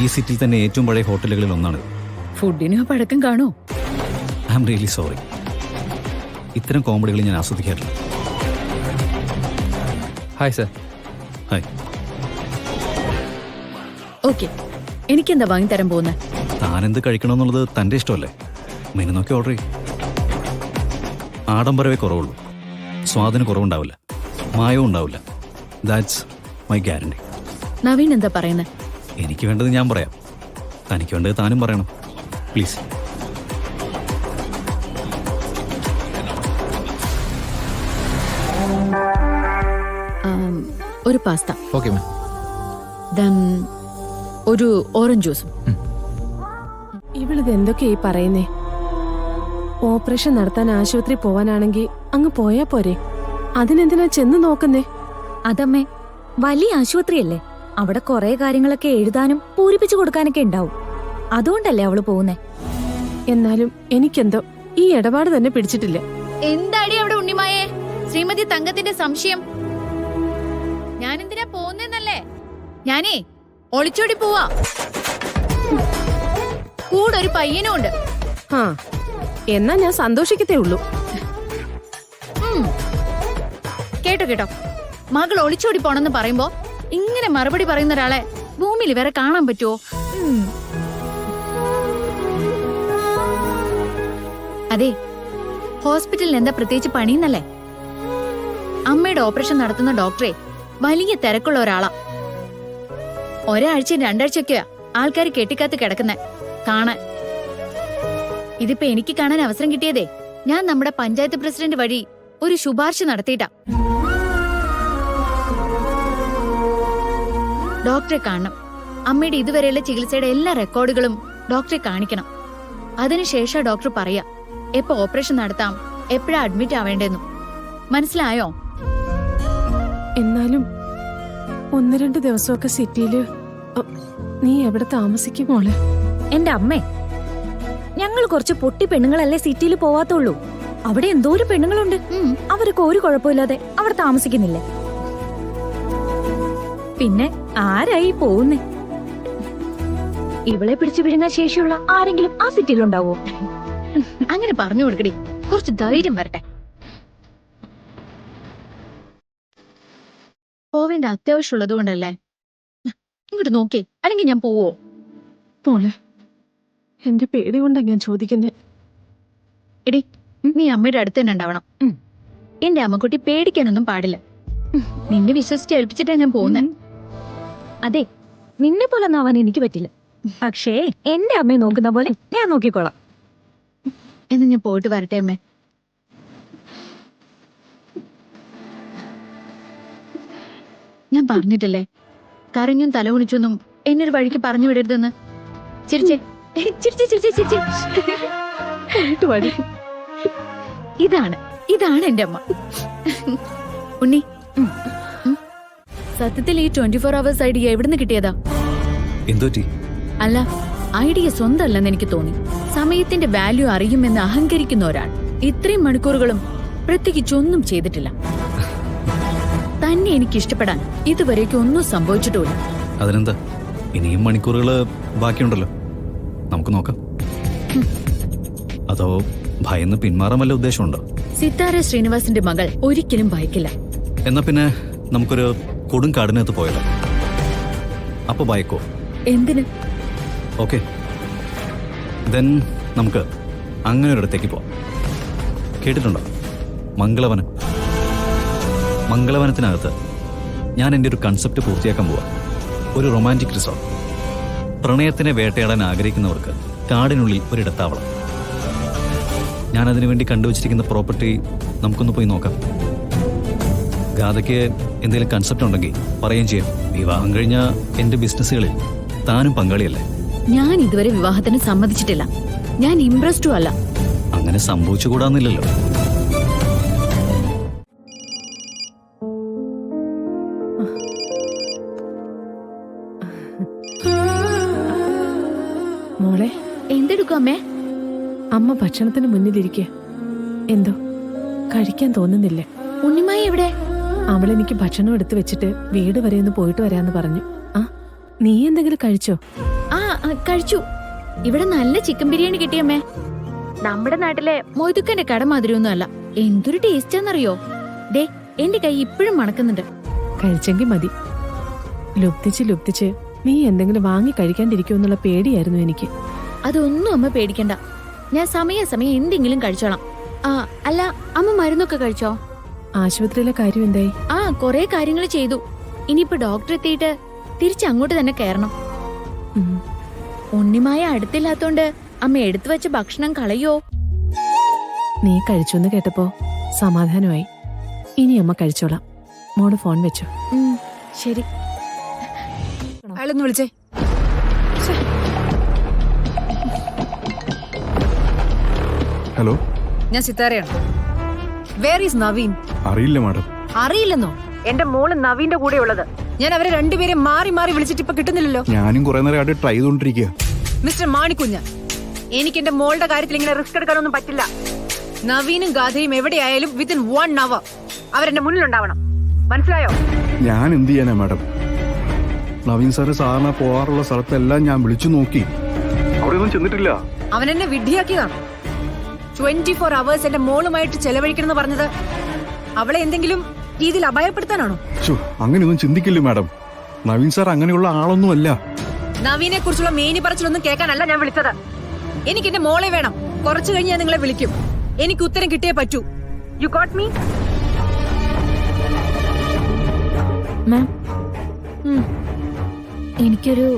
ഈ സിറ്റിയിൽ തന്നെ ഏറ്റവും പഴയ ഹോട്ടലുകളിൽ ഒന്നാണ്. ഫുഡിന് പഴക്കം കാണോ? I am really sorry. ഇത്തരം കോമഡികൾ ഞാൻ ആസ്വദിക്കാറില്ല. Hi sir. ഹായ്. ഓക്കെ, എനിക്കെന്താ വാങ്ങിത്തരാൻ പോകുന്നത്? താനെന്ത് കഴിക്കണമെന്നുള്ളത് തൻ്റെ ഇഷ്ടമല്ലേ? മെനു നോക്കി ഓർഡർ ചെയ്യും. ആഡംബരവേ കുറവുള്ളൂ, സ്വാദിന് കുറവുണ്ടാവില്ല, മായവും ഉണ്ടാവില്ല. That's my guarantee. നവീൻ എന്താ പറയുന്നത്? എനിക്ക് വേണ്ടത് ഞാൻ പറയാം, തനിക്ക് വേണ്ടത് താനും പറയണം. പ്ലീസ്. ഒരു പാസ്ത, ഓക്കെ മാം. ദെൻ ഒരു ഓറഞ്ച് ജ്യൂസും. ഇവളിത് എന്തൊക്കെയായി പറയുന്നേ? ഓപ്പറേഷൻ നടത്താൻ ആശുപത്രി പോവാനാണെങ്കിൽ അങ്ങ് പോയാ പോരെ, അതിനെന്തിനാ ചെന്ന് നോക്കുന്നേ? അതമ്മേ, വലിയ ആശുപത്രിയല്ലേ, അവിടെ കുറെ കാര്യങ്ങളൊക്കെ എഴുതാനും പൂരിപ്പിച്ചു കൊടുക്കാനൊക്കെ ഉണ്ടാവും. അതുകൊണ്ടല്ലേ അവള് പോകുന്നേ. എന്നാലും എനിക്കെന്തോ ഈ ഇടപാട് തന്നെ പിടിച്ചിട്ടില്ല. എന്താടി അവിടെ ഉണ്ണിമായേ? ശ്രീമതി തങ്കത്തിന്റെ സംശയം. ഞാൻ എന്തിനാ പോകുന്നല്ലേ? ഞാനേ ഒളിച്ചോടി പോവാ. കൂടെ ഒരു പയ്യനും ഉണ്ട്. ആ, എന്നാ ഞാൻ സന്തോഷിക്കത്തേ ഉള്ളൂ. കേട്ടോ കേട്ടോ, മകൾ ഒളിച്ചോടി പോണെന്ന് പറയുമ്പോ ഇങ്ങനെ മറുപടി പറയുന്ന ഒരാളെ ഭൂമിയിൽ വേറെ കാണാൻ പറ്റുമോ? അതെ, ഹോസ്പിറ്റലിൽ എന്താ പ്രത്യേകിച്ച് പണിയെന്നല്ലേ? അമ്മയുടെ ഓപ്പറേഷൻ നടത്തുന്ന ഡോക്ടറെ വലിയ തിരക്കുള്ള ഒരാളാ. ഒരാഴ്ചയും രണ്ടാഴ്ചയൊക്കെയാ ആൾക്കാർ കെട്ടിക്കാത്ത് കിടക്കുന്നെ കാണാൻ. ഇതിപ്പോ എനിക്ക് കാണാൻ അവസരം കിട്ടിയതേ ഞാൻ നമ്മുടെ പഞ്ചായത്ത് പ്രസിഡന്റ് വഴി ഒരു ശുപാർശ നടത്തിയിട്ടാ. ഡോക്ടറെ കാണണം, അമ്മയുടെ ഇതുവരെയുള്ള ചികിത്സയുടെ എല്ലാ റെക്കോർഡുകളും ഡോക്ടറെ കാണിക്കണം. അതിനുശേഷം ഡോക്ടർ പറയാ എപ്പോ ഓപ്പറേഷൻ നടത്താം, എപ്പോഴാ അഡ്മിറ്റ് ആവേണ്ടെന്നും. മനസ്സിലായോ? എന്നാലും 1-2 ദിവസമൊക്കെ സിറ്റിയില് നീ എവിടെ താമസിക്കും മോളെ? എന്റെ അമ്മേ, ഞങ്ങൾ കുറച്ച് പൊട്ടി പെണ്ണുങ്ങളല്ലേ സിറ്റിയിൽ പോവാത്തുള്ളൂ. അവിടെ എന്തോരം പെണ്ണുങ്ങളുണ്ട്. അവരൊക്കെ ഒരു കുഴപ്പമില്ലാതെ അവിടെ താമസിക്കുന്നില്ലേ. പിന്നെ ആരായി പോകുന്നേ? ഇവളെ പിടിച്ചു വിഴുങ്ങാൻ ശേഷിയുള്ള ആരെങ്കിലും ആ സിറ്റിയിൽ ഉണ്ടാവോ? അങ്ങനെ പറഞ്ഞു കൊടുക്കടി, കുറച്ച് ധൈര്യം വരട്ടെ. പോവേണ്ട അത്യാവശ്യമുള്ളത് കൊണ്ടല്ലേ. ഇങ്ങോട്ട് നോക്കേ, അല്ലെങ്കിൽ ഞാൻ പോവോ? മോളെ, എന്റെ പേടി കൊണ്ടാ ഞാൻ ചോദിക്കുന്നേ. എടി, നീ അമ്മയുടെ അടുത്ത് തന്നെ ഉണ്ടാവണം. എന്റെ അമ്മക്കുട്ടി പേടിക്കാനൊന്നും പാടില്ല. നിന്നെ വിശ്വസിച്ച് ഏൽപ്പിച്ചിട്ടാ ഞാൻ പോകുന്നേ. അതെ, നിന്നെ പോലെ ആവാൻ എനിക്ക് പറ്റില്ല. പക്ഷേ എന്റെ അമ്മയെ നോക്കുന്ന പോലെ ഞാൻ നോക്കിക്കോളാം. എന്ന് ഞാൻ പോയിട്ട് വരട്ടെ അമ്മേ. ഞാൻ പറഞ്ഞിട്ടില്ലേ, കരഞ്ഞും തലകുണിച്ചൊന്നും എന്നെ ഒരു വഴിക്ക് പറഞ്ഞു വിടരുതെന്ന്. ചിരിച്ചേ, ചിരിച്ചേ, ചിരിച്ചേ, ചിരിച്ചേ. ഇതാണ് ഇതാണ് എന്റെ അമ്മ. ഉണ്ണി, സത്യത്തിൽ ഈ 24 hours ഐഡിയ എവിടുന്ന് കിട്ടിയതാ? എന്തോറ്റി? അല്ല, ഐഡിയ സ്വന്തമല്ലെന്ന് എനിക്ക് തോന്നി. സമയത്തിന്റെ വാല്യൂ അറിയുമെന്ന് അഹങ്കരിക്കുന്ന ഒരാൾ ഇത്രയും മണിക്കൂറുകളും പ്രത്യേകിച്ചൊന്നും ചെയ്തിട്ടില്ല. തന്നെ എനിക്ക് ഇഷ്ടപ്പെടാൻ ഇതുവരേക്കും ഒന്നും സംഭവിച്ചിട്ടുമില്ല. അതിനെന്താ, ഇനിയും മണിക്കൂറുകൾ ബാക്കിയുണ്ടല്ലോ, നമുക്ക് നോക്കാം. അതോ ഭയന്ന് പിന്മാറാൻ വല്ല ഉദ്ദേശമുണ്ടോ? സിത്താര ശ്രീനിവാസിന്റെ മകൾ ഒരിക്കലും ഭയക്കില്ല. എന്നാ പിന്നെ നമുക്കൊരു കൊടും കാടിനകത്ത് പോയല്ലോ. അപ്പൊ ഭയക്കോ? എന്തിന്? ഓക്കെ, ദെൻ നമുക്ക് അങ്ങനെ ഒരിടത്തേക്ക് പോവാം. കേട്ടിട്ടുണ്ടോ മംഗളവനം? മംഗളവനത്തിനകത്ത് ഞാൻ എൻ്റെ ഒരു കൺസെപ്റ്റ് പൂർത്തിയാക്കാൻ പോവാം. ഒരു റൊമാൻറ്റിക് റിസോർട്ട്. പ്രണയത്തിനെ വേട്ടയാടാൻ ആഗ്രഹിക്കുന്നവർക്ക് കാടിനുള്ളിൽ ഒരിടത്താവളം. ഞാൻ അതിനുവേണ്ടി കണ്ടുവച്ചിരിക്കുന്ന പ്രോപ്പർട്ടി നമുക്കൊന്ന് പോയി നോക്കാം. ഗാഥയ്ക്ക് എന്തെങ്കിലും കൺസെപ്റ്റ് ഉണ്ടെങ്കിൽ പറയുകയും ചെയ്യാം. വിവാഹം കഴിഞ്ഞ എൻ്റെ ബിസിനസ്സുകളിൽ താനും പങ്കാളിയല്ലേ? ഞാൻ ഇതുവരെ വിവാഹത്തിന് സമ്മതിച്ചിട്ടില്ല. ഞാൻ ഇംപ്രസ്ഡും അല്ല. അങ്ങനെ സംഭവിച്ചുകൂടാന്നില്ലല്ലോ. മോളെ, എന്തെടുക്കും അമ്മേ? അമ്മ ഭക്ഷണത്തിന് മുന്നിലിരിക്കുക. എന്തോ കഴിക്കാൻ തോന്നുന്നില്ല. ഉണ്ണിമായി എവിടെ? അവളെനിക്ക് ഭക്ഷണം എടുത്തു വെച്ചിട്ട് വീട് വരെ ഒന്ന് പോയിട്ട് വരാന്ന് പറഞ്ഞു. ആ, നീ എന്തെങ്കിലും കഴിച്ചോ? കഴിച്ചു. ഇവിടെ നല്ല ചിക്കൻ ബിരിയാണി കിട്ടിയമ്മേ. നമ്മുടെ നാട്ടിലെ മൊയ്തുക്കന്റെ കട മാതിരിയൊന്നും അല്ല. എന്തൊരു ടേസ്റ്റാന്നറിയോ? ദേ എന്റെ കൈ ഇപ്പോഴും മണക്കുന്നുണ്ട്. കഴിച്ചെങ്കിൽ മതി. ലുപ്തിച്ച് നീ എന്തെങ്കിലും വാങ്ങി കഴിക്കാണ്ടിരിക്കുമെന്നുള്ള പേടിയായിരുന്നു എനിക്ക്. അതൊന്നും അമ്മ പേടിക്കണ്ട. ഞാൻ സമയം എന്തെങ്കിലും കഴിച്ചോളാം. അല്ല അമ്മ മരുന്നൊക്കെ കഴിച്ചോ? ആശുപത്രിയിലെ കാര്യം എന്തായി? കൊറേ കാര്യങ്ങൾ ചെയ്തു. ഇനിയിപ്പോ ഡോക്ടർ എത്തിയിട്ട് തിരിച്ചങ്ങോട്ട് തന്നെ കയറണം. ഉണ്ണിമായ അടുത്തില്ലാത്തോണ്ട് അമ്മ എടുത്തു വെച്ച ഭക്ഷണം കളയോ? നീ കഴിച്ചു കേട്ടപ്പോ സമാധാനമായി. ഇനി അമ്മ കഴിച്ചോളാം. മോള് ഫോൺ വെച്ചോ. ശരി. അയാളൊന്ന് വിളിച്ചേ. ഹലോ, ഞാൻ സിത്താരയാണ്. Where is Naveen? അറിയില്ല മാഡം. അറിയില്ലെന്നോ? എന്റെ മോള് നവീന്റെ കൂടെ ഉള്ളത്. ഞാൻ അവരെ രണ്ടുപേരെ മാറി മാറി വിളിച്ചിട്ട് ഇപ്പൊ കിട്ടുന്നില്ലല്ലോ. ഞാനും കുറെ നേരമായിട്ട് ട്രൈ ചെയ്തോണ്ടിരിക്കുക. മിസ്റ്റർ മാണിക്കുഞ്ഞ്, എനിക്ക് എന്റെ മോളുടെ കാര്യത്തിൽ ഇങ്ങനെ റിസ്ക് എടുക്കാനൊന്നും പറ്റില്ല. നവീനും ഗാഥയും എവിടെയായാലും വിത്തിൻ 1 hour അവരെന്റെ മുന്നിലുണ്ടാവണം. മനസ്സിലായോ? ഞാൻ എന്ത് ചെയ്യാനാ മാഡം? നവീൻ സാറ് സാധാരണ പോകാറുള്ള സ്ഥലത്തെല്ലാം ഞാൻ വിളിച്ചു നോക്കി, അവിടെ ഒന്നും ചെന്നിട്ടില്ല. അവൻ എന്നെ വിഡ്ഢിയാക്കിയതാണ്. 24 hours എന്റെ മോളുമായിട്ട് ചെലവഴിക്കണമെന്ന് പറഞ്ഞത് അവളെ എന്തെങ്കിലും രീതിയിൽ അപായപ്പെടുത്താനാണോ? അങ്ങനെയൊന്നും ചിന്തിക്കില്ല മാഡം. നവീൻ സാർ അങ്ങനെയുള്ള ആളൊന്നും അല്ല. നവീനെ കുറിച്ചുള്ള മേനി പറച്ചിലൊന്നും കേൾക്കാനല്ല ഞാൻ വിളിച്ചത്. എനിക്ക് എന്റെ മോളെ വേണം. കുറച്ചു കഴിഞ്ഞ് ഞാൻ നിങ്ങളെ വിളിക്കും. എനിക്ക് ഉത്തരം കിട്ടിയേ പറ്റൂ. You got me? മാം, എനിക്കൊരു